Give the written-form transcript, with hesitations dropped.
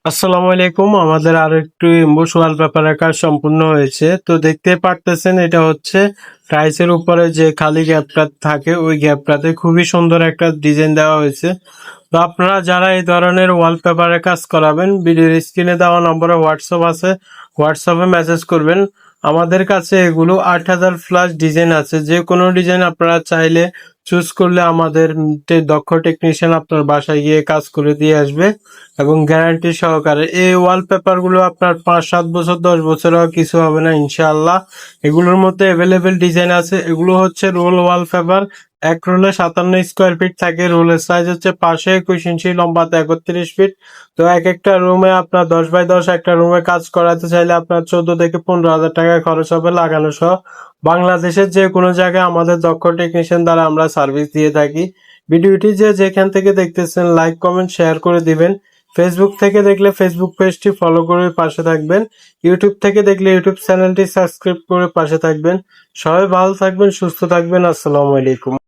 আসসালামু আলাইকুম। আমাদের আরো একটু এমবোস ওয়ালপেপারের কাজ সম্পূর্ণ হয়েছে। তো দেখতে পারতেছেন এটা হচ্ছে টাইলসের উপরে যে খালি গ্যাপটা থাকে ওই গ্যাপটাতে খুবই সুন্দর একটা ডিজাইন দেওয়া হয়েছে। তো আপনারা যারা এই ধরনের ওয়ালপেপারের কাজ করাবেন ভিডিওর স্ক্রিনে দেওয়া নম্বরে হোয়াটসঅ্যাপ আছে, হোয়াটসঅ্যাপে মেসেজ করবেন। আমাদের কাছে এগুলো ৮,০০০ প্লাস ডিজাইন আছে। যে কোনো ডিজাইন আপনারা চাইলে চুজ করলে আমাদের দক্ষ টেকনিশিয়ান আপনার বাসায় গিয়ে কাজ করে দিয়ে আসবে এবং গ্যারান্টি সহকারে। এই ওয়ালপেপারগুলো আপনার ৫-৭ বছর ১০ বছরও কিছু হবে না ইনশাআল্লাহ। এগুলোর মধ্যে অ্যাভেলেবেল ডিজাইন আছে। এগুলো হচ্ছে রোল ওয়ালপেপার। এক রোলে ৫৭ স্কোয়ার ফিট থাকে। রোলের সাইজ হচ্ছে ৫২১ ইঞ্চি, লম্বাতে ৩১ ফিট। তো এক একটা রুমে আপনার ১০ বাই ১০ একটা রুমে কাজ করাতে চাইলে আপনার ১৪ থেকে ১৫ হাজার টাকা খরচ হবে লাগানো সহ। বাংলাদেশের যে কোনো জায়গায় আমাদের দক্ষ টেকনিশিয়ান দ্বারা আমরা সার্ভিস দিয়ে থাকি। ভিডিওটি যে যেখান থেকে দেখতেছেন লাইক কমেন্ট শেয়ার করে দিবেন। ফেসবুক থেকে দেখলে ফেসবুক পেজটি ফলো করে পাশে থাকবেন। ইউটিউব থেকে দেখলে ইউটিউব চ্যানেলটি সাবস্ক্রাইব করে পাশে থাকবেন। সবাই ভালো থাকবেন, সুস্থ থাকবেন। আসসালামু আলাইকুম।